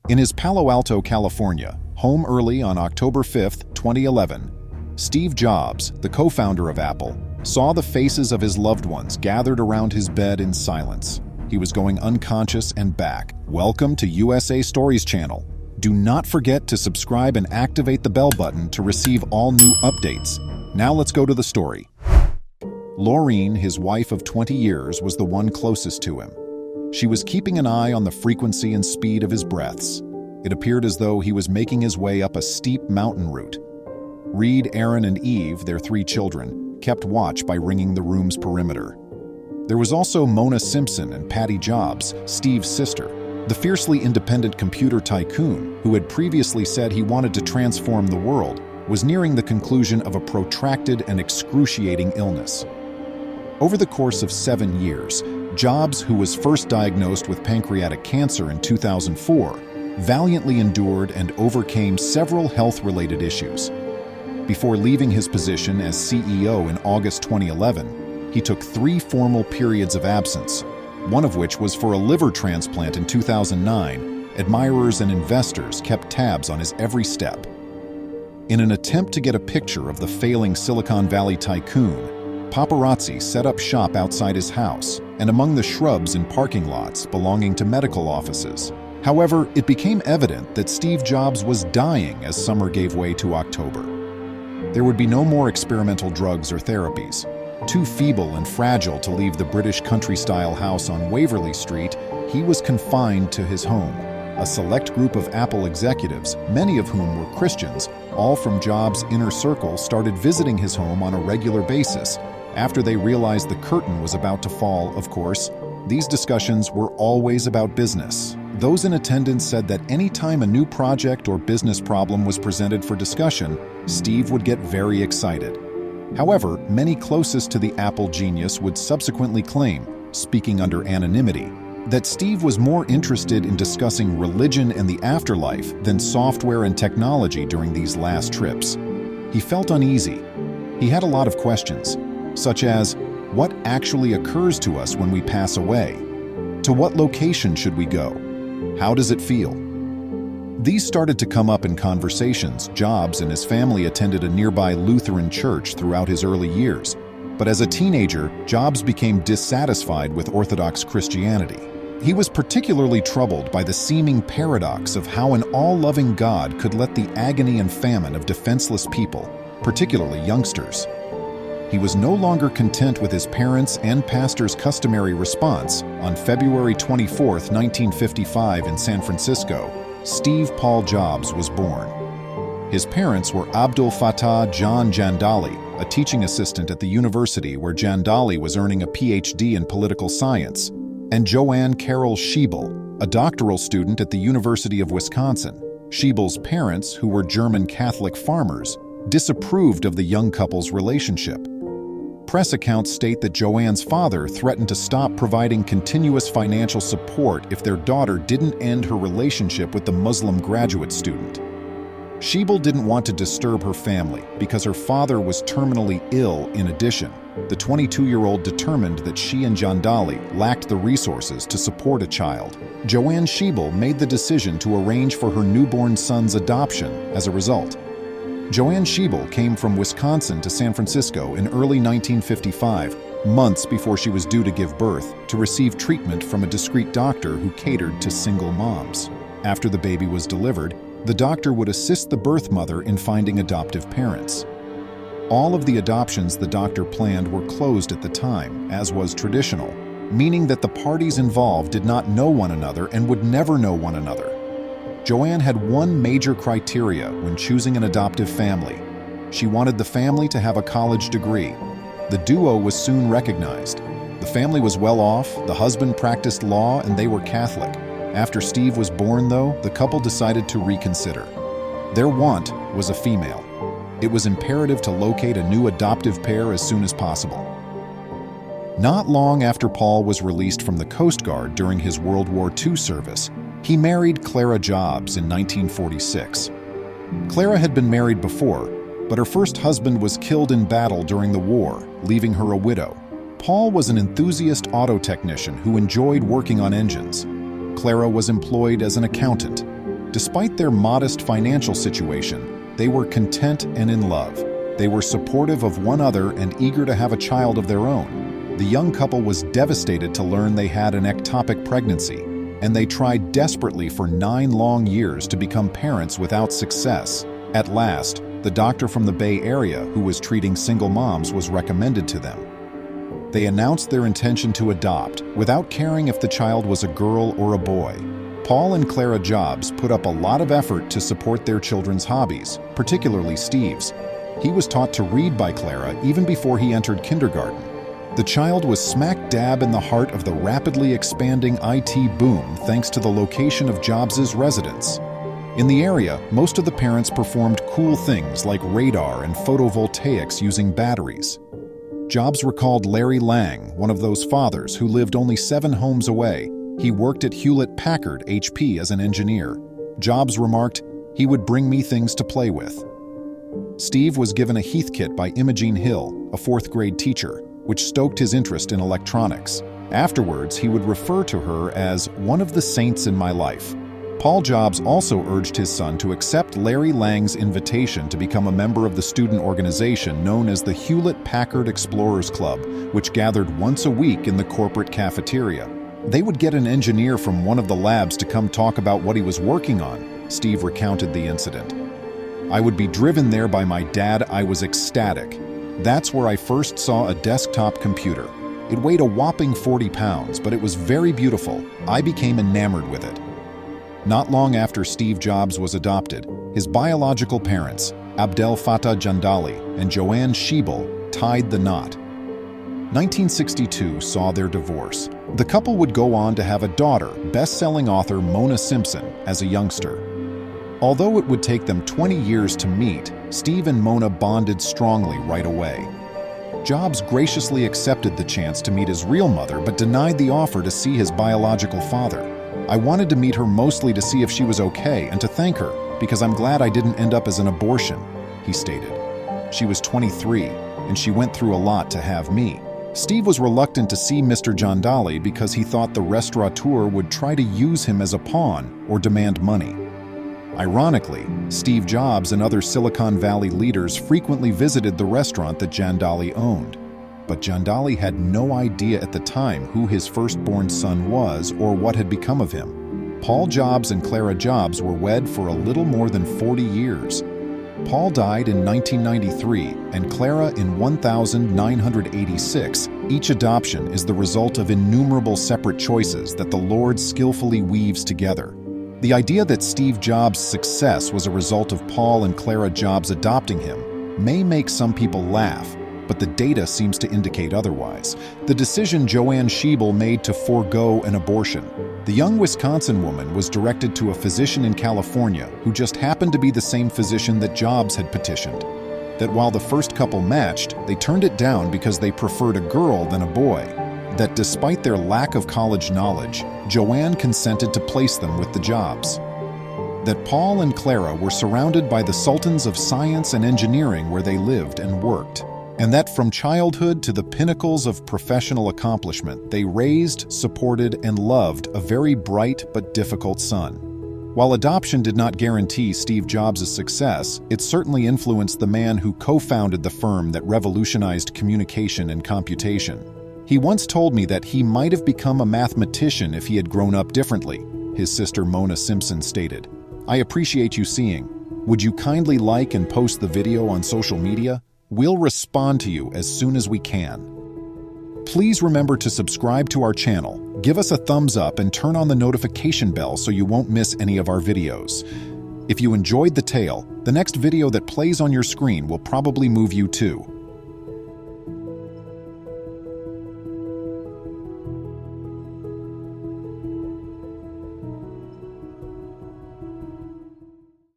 In his Palo Alto, California, home early on October 5, 2011, Steve Jobs, the co-founder of Apple, saw the faces of his loved ones gathered around his bed in silence. He was going unconscious and back. Welcome to USA Stories channel. Do not forget to subscribe and activate the bell button to receive all new updates. Now let's go to the story. Laureen, his wife of 20 years, was the one closest to him. She was keeping an eye on the frequency and speed of his breaths. It appeared as though he was making his way up a steep mountain route. Reed, Aaron, and Eve, their 3 children, kept watch by ringing the room's perimeter. There was also Mona Simpson and Patty Jobs, Steve's sister, the fiercely independent computer tycoon who had previously said he wanted to transform the world, was nearing the conclusion of a protracted and excruciating illness. Over the course of 7 years, Jobs, who was first diagnosed with pancreatic cancer in 2004, valiantly endured and overcame several health-related issues. Before leaving his position as CEO in August 2011, he took 3 formal periods of absence, one of which was for a liver transplant in 2009. Admirers and investors kept tabs on his every step. In an attempt to get a picture of the failing Silicon Valley tycoon, paparazzi set up shop outside his house and among the shrubs in parking lots belonging to medical offices. However, it became evident that Steve Jobs was dying as summer gave way to October. There would be no more experimental drugs or therapies. Too feeble and fragile to leave the British country-style house on Waverly Street, he was confined to his home. A select group of Apple executives, many of whom were Christians, all from Jobs' inner circle, started visiting his home on a regular basis. After they realized the curtain was about to fall, of course, these discussions were always about business. Those in attendance said that any time a new project or business problem was presented for discussion, Steve would get very excited. However, many closest to the Apple genius would subsequently claim, speaking under anonymity, that Steve was more interested in discussing religion and the afterlife than software and technology during these last trips. He felt uneasy. He had a lot of questions, such as, what actually occurs to us when we pass away? To what location should we go? How does it feel? These started to come up in conversations. Jobs and his family attended a nearby Lutheran church throughout his early years, but as a teenager, Jobs became dissatisfied with Orthodox Christianity. He was particularly troubled by the seeming paradox of how an all-loving God could let the agony and famine of defenseless people, particularly youngsters. He was no longer content with his parents' and pastor's customary response. On February 24, 1955, in San Francisco, Steve Paul Jobs was born. His parents were Abdul Fattah John Jandali, a teaching assistant at the university where Jandali was earning a PhD in political science, and Joanne Carol Schiebel, a doctoral student at the University of Wisconsin. Schiebel's parents, who were German Catholic farmers, disapproved of the young couple's relationship. Press accounts state that Joanne's father threatened to stop providing continuous financial support if their daughter didn't end her relationship with the Muslim graduate student. Schiebel didn't want to disturb her family because her father was terminally ill. In addition, the 22-year-old determined that she and Jandali lacked the resources to support a child. Joanne Schiebel made the decision to arrange for her newborn son's adoption as a result. Joanne Schiebel came from Wisconsin to San Francisco in early 1955, months before she was due to give birth, to receive treatment from a discreet doctor who catered to single moms. After the baby was delivered, the doctor would assist the birth mother in finding adoptive parents. All of the adoptions the doctor planned were closed at the time, as was traditional, meaning that the parties involved did not know one another and would never know one another. Joanne had one major criteria when choosing an adoptive family. She wanted the family to have a college degree. The duo was soon recognized. The family was well off, the husband practiced law, and they were Catholic. After Steve was born, though, the couple decided to reconsider. Their want was a female. It was imperative to locate a new adoptive pair as soon as possible. Not long after Paul was released from the Coast Guard during his World War II service, he married Clara Jobs in 1946. Clara had been married before, but her first husband was killed in battle during the war, leaving her a widow. Paul was an enthusiast auto technician who enjoyed working on engines. Clara was employed as an accountant. Despite their modest financial situation, they were content and in love. They were supportive of one another and eager to have a child of their own. The young couple was devastated to learn they had an ectopic pregnancy, and they tried desperately for 9 long years to become parents without success. At last, the doctor from the Bay Area who was treating single moms was recommended to them. They announced their intention to adopt, without caring if the child was a girl or a boy. Paul and Clara Jobs put up a lot of effort to support their children's hobbies, particularly Steve's. He was taught to read by Clara even before he entered kindergarten. The child was smack dab in the heart of the rapidly expanding IT boom thanks to the location of Jobs' residence. In the area, most of the parents performed cool things like radar and photovoltaics using batteries. Jobs recalled Larry Lang, one of those fathers who lived only 7 homes away. He worked at Hewlett-Packard HP as an engineer. Jobs remarked, "He would bring me things to play with." Steve was given a Heathkit by Imogene Hill, a 4th-grade teacher, which stoked his interest in electronics. Afterwards, he would refer to her as one of the saints in my life. Paul Jobs also urged his son to accept Larry Lang's invitation to become a member of the student organization known as the Hewlett-Packard Explorers Club, which gathered once a week in the corporate cafeteria. They would get an engineer from one of the labs to come talk about what he was working on, Steve recounted the incident. "I would be driven there by my dad. I was ecstatic. That's where I first saw a desktop computer. It weighed a whopping 40 pounds, but it was very beautiful. I became enamored with it." Not long after Steve Jobs was adopted, his biological parents, Abdel Fattah Jandali and Joanne Schiebel, tied the knot. 1962 saw their divorce. The couple would go on to have a daughter, best-selling author Mona Simpson, as a youngster. Although it would take them 20 years to meet, Steve and Mona bonded strongly right away. Jobs graciously accepted the chance to meet his real mother but denied the offer to see his biological father. "I wanted to meet her mostly to see if she was okay and to thank her, because I'm glad I didn't end up as an abortion," he stated. "She was 23, and she went through a lot to have me." Steve was reluctant to see Mr. Jandali because he thought the restaurateur would try to use him as a pawn or demand money. Ironically, Steve Jobs and other Silicon Valley leaders frequently visited the restaurant that Jandali owned. But Jandali had no idea at the time who his firstborn son was or what had become of him. Paul Jobs and Clara Jobs were wed for a little more than 40 years. Paul died in 1993 and Clara in 1986. Each adoption is the result of innumerable separate choices that the Lord skillfully weaves together. The idea that Steve Jobs' success was a result of Paul and Clara Jobs adopting him may make some people laugh, but the data seems to indicate otherwise. The decision Joanne Schiebel made to forego an abortion. The young Wisconsin woman was directed to a physician in California who just happened to be the same physician that Jobs had petitioned. That while the first couple matched, they turned it down because they preferred a girl than a boy. That despite their lack of college knowledge, Joanne consented to place them with the Jobs. That Paul and Clara were surrounded by the sultans of science and engineering where they lived and worked. And that from childhood to the pinnacles of professional accomplishment, they raised, supported, and loved a very bright but difficult son. While adoption did not guarantee Steve Jobs' success, it certainly influenced the man who co-founded the firm that revolutionized communication and computation. He once told me that he might have become a mathematician if he had grown up differently, his sister Mona Simpson stated. "I appreciate you seeing. Would you kindly like and post the video on social media? We'll respond to you as soon as we can." Please remember to subscribe to our channel, give us a thumbs up, and turn on the notification bell so you won't miss any of our videos. If you enjoyed the tale, the next video that plays on your screen will probably move you too.